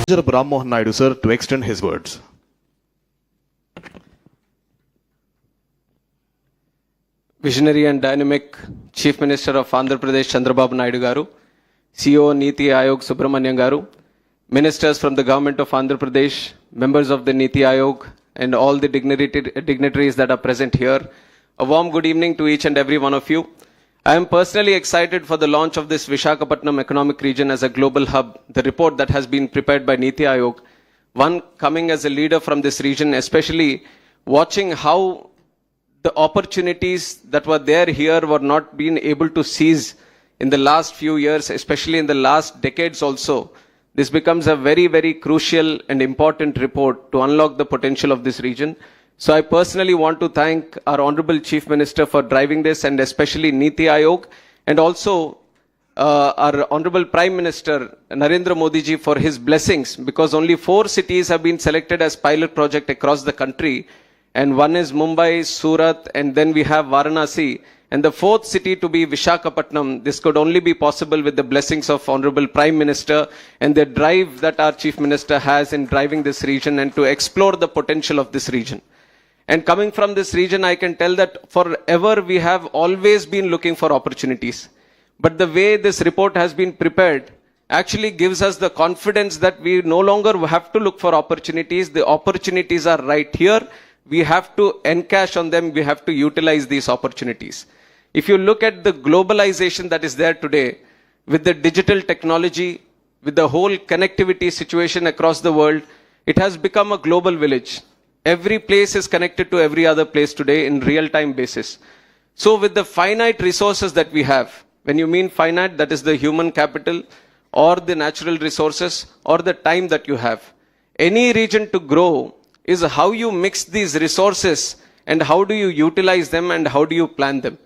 Kinjarapu Mohan Naidu, sir, to extend his words. Visionary and dynamic Chief Minister of Andhra Pradesh, Chandrababu Naidu Garu, CEO Niti Ayog Subramanian Garu, ministers from the government of Andhra Pradesh, members of the Niti Ayog, and all the dignitaries that are present here. A warm good evening to each and every one of you. I am personally excited for the launch of this Visakhapatnam economic region as a global hub, the report that has been prepared by Niti Ayog. One coming as a leader from this region, especially watching how the opportunities that were there here were not being able to seize in the last few years, especially in the last decades also. This becomes a very, very crucial and important report to unlock the potential of this region. So I personally want to thank our Honorable Chief Minister for driving this, and especially Niti Ayog, and also our Honorable Prime Minister Narendra Modi ji for his blessings, because only 4 cities have been selected as pilot project across the country, and one is Mumbai, Surat, and then we have Varanasi, and the 4th city to be Visakhapatnam. This could only be possible with the blessings of Honorable Prime Minister and the drive that our Chief Minister has in driving this region and to explore the potential of this region. And coming from this region, I can tell that forever we have always been looking for opportunities. But the way this report has been prepared actually gives us the confidence that we no longer have to look for opportunities. The opportunities are right here. We have to encash on them. We have to utilize these opportunities. If you look at the globalization that is there today, with the digital technology, with the whole connectivity situation across the world, it has become a global village. Every place is connected to every other place today in real-time basis. So with the finite resources that we have, when you mean finite, that is the human capital or the natural resources or the time that you have. Any region to grow is how you mix these resources and how do you utilize them and how do you plan them.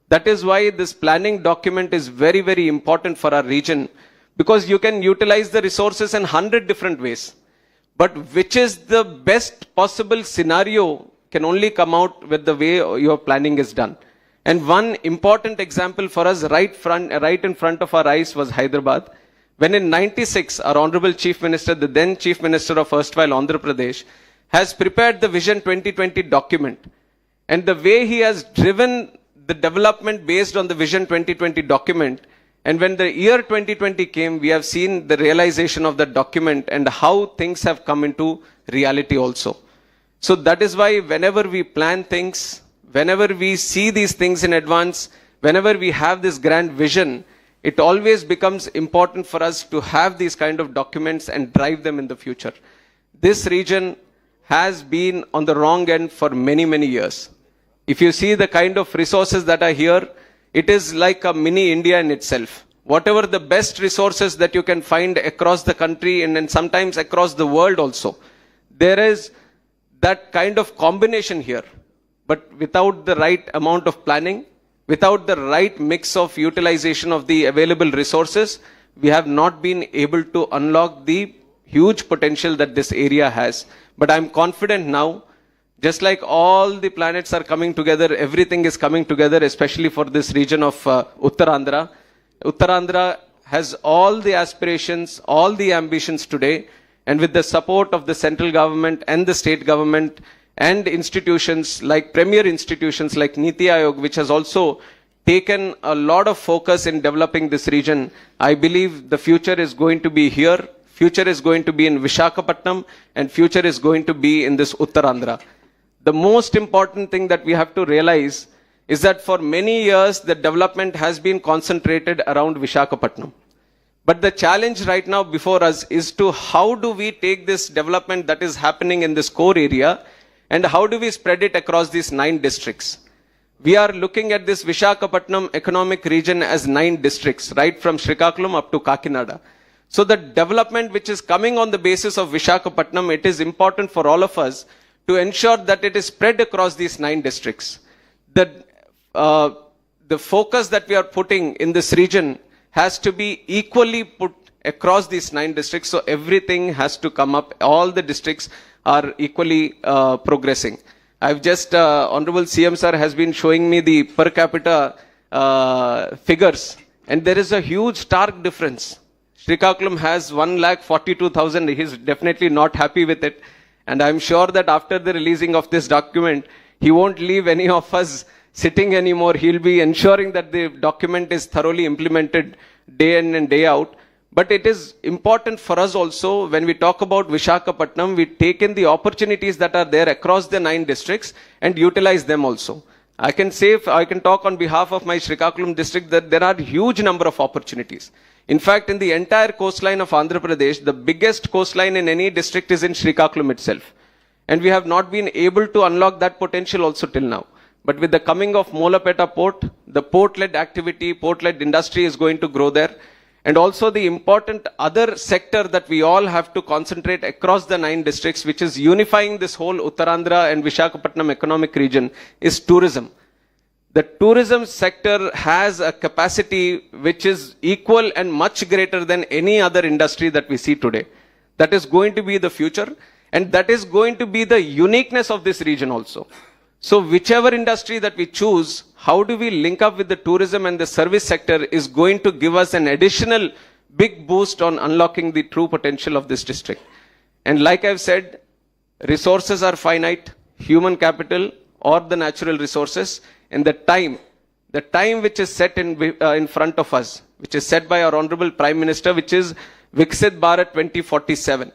That is why this planning document is very, very important for our region, because you can utilize the resources in 100 different ways. But which is the best possible scenario can only come out with the way your planning is done. And one important example for us right in front of our eyes was Hyderabad. When in 96, our Honorable Chief Minister, the then Chief Minister of erstwhile Andhra Pradesh, has prepared the Vision 2020 document. And the way he has driven the development based on the Vision 2020 document, and when the year 2020 came, we have seen the realization of that document and how things have come into reality also. So that is why whenever we plan things, whenever we see these things in advance, whenever we have this grand vision, it always becomes important for us to have these kind of documents and drive them in the future. This region has been on the wrong end for many, many years. If you see the kind of resources that are here, it is like a mini India in itself. Whatever the best resources that you can find across the country and then sometimes across the world also, there is that kind of combination here. But without the right amount of planning, without the right mix of utilization of the available resources, we have not been able to unlock the huge potential that this area has. But I'm confident now, just like all the planets are coming together, everything is coming together, especially for this region of Uttarandhra. Uttarandhra has all the aspirations, all the ambitions today, and with the support of the central government and the state government and institutions like premier institutions like Niti Ayog, which has also taken a lot of focus in developing this region, I believe the future is going to be here. Future is going to be in Visakhapatnam, and future is going to be in this Uttarandhra. The most important thing that we have to realize is that for many years, the development has been concentrated around Visakhapatnam. But the challenge right now before us is to how do we take this development that is happening in this core area and how do we spread it across these 9 districts. We are looking at this Visakhapatnam economic region as 9 districts, right from Srikakulam up to Kakinada. So the development which is coming on the basis of Visakhapatnam, it is important for all of us to ensure that it is spread across these 9 districts. The focus that we are putting in this region has to be equally put across these 9 districts, so everything has to come up. All the districts are equally progressing. I've just, Honorable CM Sir has been showing me the per capita figures, and there is a huge stark difference. Srikakulam has 1,42,000. He's definitely not happy with it. And I'm sure that after the releasing of this document, he won't leave any of us sitting anymore. He'll be ensuring that the document is thoroughly implemented day in and day out. But it is important for us also, when we talk about Visakhapatnam, we take in the opportunities that are there across the 9 districts and utilize them also. I can talk on behalf of my Srikakulam district that there are huge number of opportunities. In fact, in the entire coastline of Andhra Pradesh, the biggest coastline in any district is in Srikakulam itself. And we have not been able to unlock that potential also till now. But with the coming of Molapeta port, the port-led activity, port-led industry is going to grow there. And also the important other sector that we all have to concentrate across the 9 districts, which is unifying this whole Uttarandhra and Visakhapatnam economic region, is tourism. The tourism sector has a capacity which is equal and much greater than any other industry that we see today. That is going to be the future, and that is going to be the uniqueness of this region also. So whichever industry that we choose, how do we link up with the tourism and the service sector is going to give us an additional big boost on unlocking the true potential of this district. And like I've said, resources are finite, human capital or the natural resources, and the time which is set in front of us, which is set by our Honorable Prime Minister, which is Viksit Bharat 2047.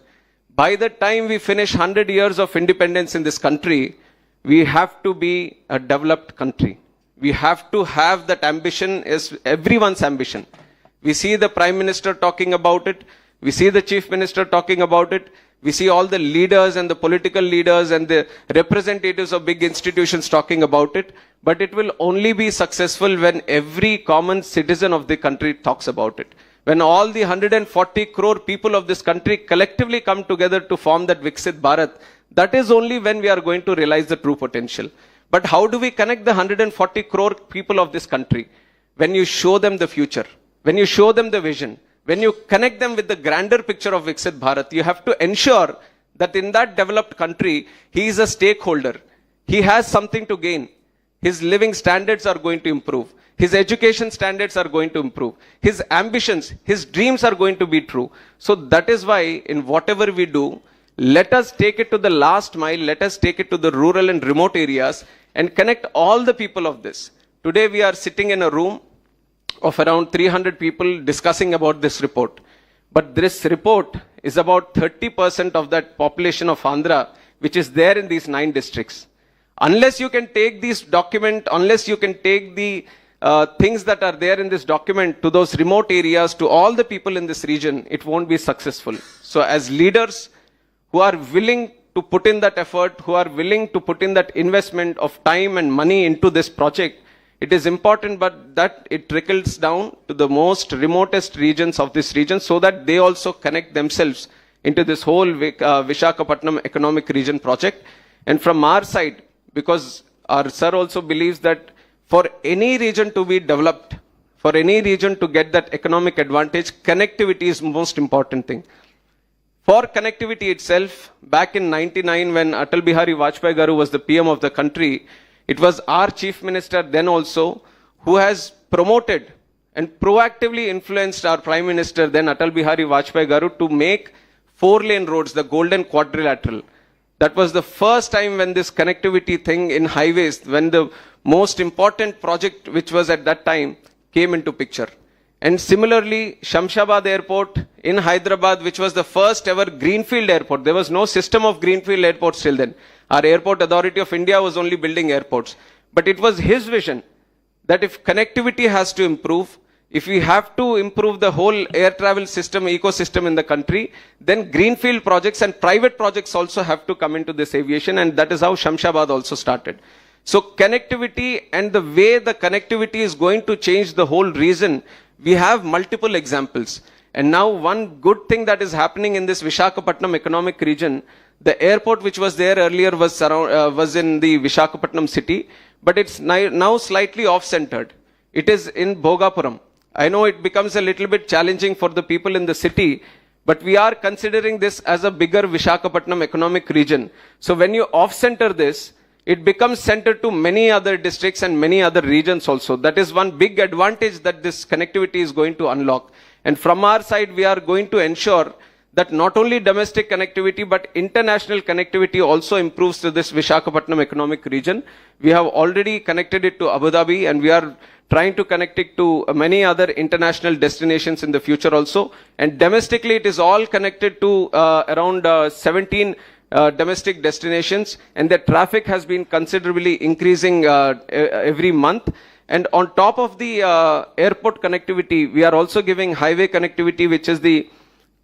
By the time we finish 100 years of independence in this country, we have to be a developed country. We have to have that ambition, is everyone's ambition. We see the Prime Minister talking about it. We see the Chief Minister talking about it. We see all the leaders and the political leaders and the representatives of big institutions talking about it. But it will only be successful when every common citizen of the country talks about it. When all the 140 crore people of this country collectively come together to form that Viksit Bharat, that is only when we are going to realize the true potential. But how do we connect the 140 crore people of this country? When you show them the future, when you show them the vision, when you connect them with the grander picture of Viksit Bharat, you have to ensure that in that developed country, he is a stakeholder. He has something to gain. His living standards are going to improve. His education standards are going to improve. His ambitions, his dreams are going to be true. So that is why in whatever we do, let us take it to the last mile. Let us take it to the rural and remote areas and connect all the people of this. Today we are sitting in a room of around 300 people discussing about this report. But this report is about 30% of that population of Andhra, which is there in these 9 districts. Unless you can take this document, unless you can take the things that are there in this document to those remote areas, to all the people in this region, it won't be successful. So as leaders who are willing to put in that effort, who are willing to put in that investment of time and money into this project, it is important but that it trickles down to the most remotest regions of this region so that they also connect themselves into this whole Visakhapatnam economic region project. And from our side, because our sir also believes that for any region to be developed, for any region to get that economic advantage, connectivity is most important thing. For connectivity itself, back in 99 when Atal Bihari Vajpayee Garu was the PM of the country, it was our Chief Minister then also who has promoted and proactively influenced our Prime Minister then Atal Bihari Vajpayee Garu to make 4-lane roads, the Golden Quadrilateral. That was the first time when this connectivity thing in highways, when the most important project which was at that time came into picture. And similarly, Shamshabad Airport in Hyderabad, which was the first ever greenfield airport. There was no system of greenfield airports till then. Our Airport Authority of India was only building airports. But it was his vision that if connectivity has to improve, if we have to improve the whole air travel system, ecosystem in the country, then greenfield projects and private projects also have to come into this aviation, and that is how Shamshabad also started. So connectivity and the way the connectivity is going to change the whole region, we have multiple examples. And now one good thing that is happening in this Visakhapatnam economic region, the airport which was there earlier was in the Visakhapatnam city, but it's now slightly off-centered. It is in Bhogapuram. I know it becomes a little bit challenging for the people in the city, but we are considering this as a bigger Visakhapatnam economic region. So when you off-center this, it becomes centered to many other districts and many other regions also. That is one big advantage that this connectivity is going to unlock. And from our side, we are going to ensure that not only domestic connectivity but international connectivity also improves to this Visakhapatnam economic region. We have already connected it to Abu Dhabi, and we are trying to connect it to many other international destinations in the future also. And domestically, it is all connected to around 17 domestic destinations, and the traffic has been considerably increasing every month. And on top of the airport connectivity, we are also giving highway connectivity, which is the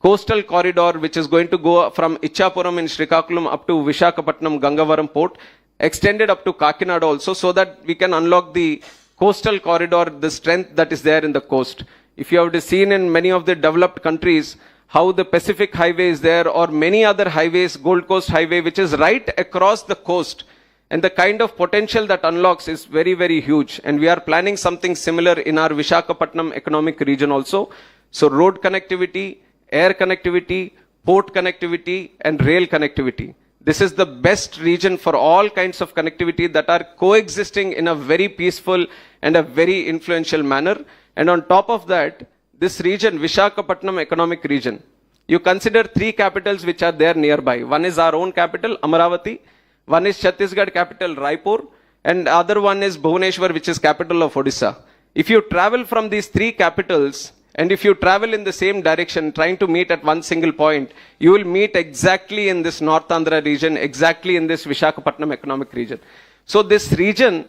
coastal corridor, which is going to go from Ichapuram in Srikakulam up to Visakhapatnam Gangavaram port, extended up to Kakinada also, so that we can unlock the coastal corridor, the strength that is there in the coast. If you have seen in many of the developed countries how the Pacific Highway is there, or many other highways, Gold Coast Highway, which is right across the coast, and the kind of potential that unlocks is very, very huge. And we are planning something similar in our Visakhapatnam economic region also. So road connectivity, air connectivity, port connectivity, and rail connectivity. This is the best region for all kinds of connectivity that are coexisting in a very peaceful and a very influential manner. And on top of that, this region, Visakhapatnam economic region, you consider three capitals which are there nearby. One is our own capital, Amaravati. One is Chhattisgarh capital, Raipur. And the other one is Bhubaneswar, which is capital of Odisha. If you travel from these three capitals, and if you travel in the same direction, trying to meet at one single point, you will meet exactly in this North Andhra region, exactly in this Visakhapatnam economic region. So this region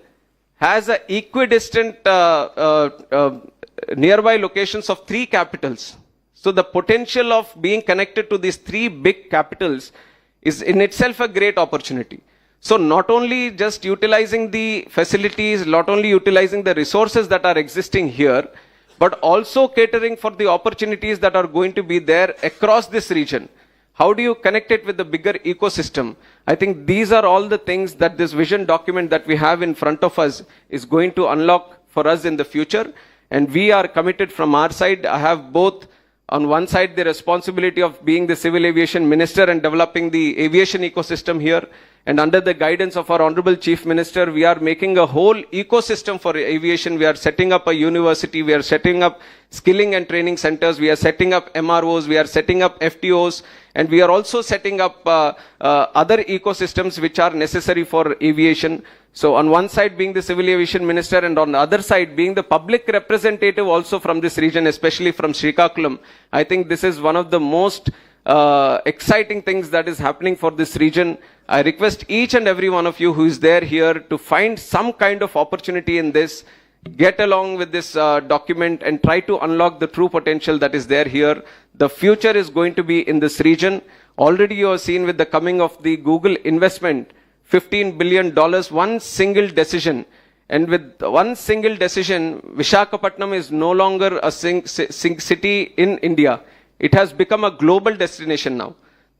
has a equidistant nearby locations of three capitals. So the potential of being connected to these three big capitals is in itself a great opportunity. So not only just utilizing the facilities, not only utilizing the resources that are existing here, but also catering for the opportunities that are going to be there across this region. How do you connect it with the bigger ecosystem? I think these are all the things that this vision document that we have in front of us is going to unlock for us in the future. And we are committed from our side. I have both, on one side, the responsibility of being the civil aviation minister and developing the aviation ecosystem here. And under the guidance of our Honorable Chief Minister, we are making a whole ecosystem for aviation. We are setting up a university. We are setting up skilling and training centers. We are setting up MROs. We are setting up FTOs. And we are also setting up other ecosystems which are necessary for aviation. So on one side being the civil aviation minister, and on the other side being the public representative also from this region, especially from Srikakulam, I think this is one of the most exciting things that is happening for this region. I request each and every one of you who is there here to find some kind of opportunity in this, get along with this document and try to unlock the true potential that is there here. The future is going to be in this region. Already you have seen with the coming of the Google investment, $15 billion, one single decision. And with one single decision, Visakhapatnam is no longer a city in India. It has become a global destination now.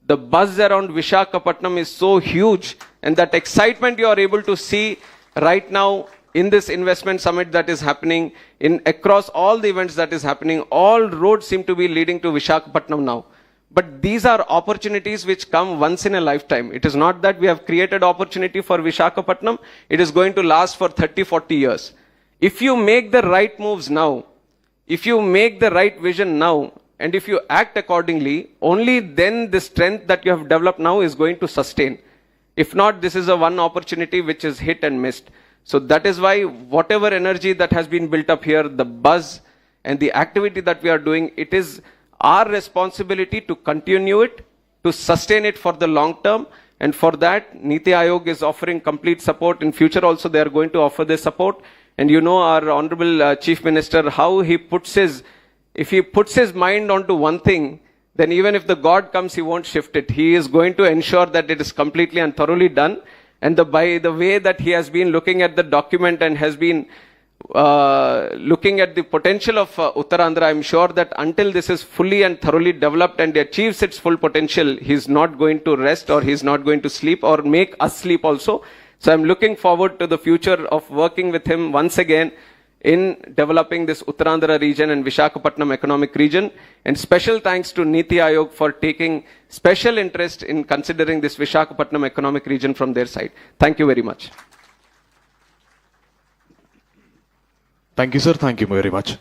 The buzz around Visakhapatnam is so huge, and that excitement you are able to see right now in this investment summit that is happening, in across all the events that is happening. All roads seem to be leading to Visakhapatnam now. But these are opportunities which come once in a lifetime. It is not that we have created opportunity for Visakhapatnam. It is going to last for 30, 40 years. If you make the right moves now, if you make the right vision now, and if you act accordingly, only then the strength that you have developed now is going to sustain. If not, this is a one opportunity which is hit and missed. So that is why whatever energy that has been built up here, the buzz and the activity that we are doing, it is our responsibility to continue it, to sustain it for the long term. And for that, Niti Aayog is offering complete support. In future also, they are going to offer this support. And you know our Honorable Chief Minister, how he puts his, if he puts his mind onto one thing, then even if the God comes, he won't shift it. He is going to ensure that it is completely and thoroughly done. And by the way that he has been looking at the document and has been looking at the potential of Uttarandhra, I'm sure that until this is fully and thoroughly developed and achieves its full potential, he's not going to rest, or he's not going to sleep or make us sleep also. So I'm looking forward to the future of working with him once again in developing this Uttarandhra region and Visakhapatnam economic region. And special thanks to Niti Aayog for taking special interest in considering this Visakhapatnam economic region from their side. Thank you very much. Thank you, sir. Thank you very much.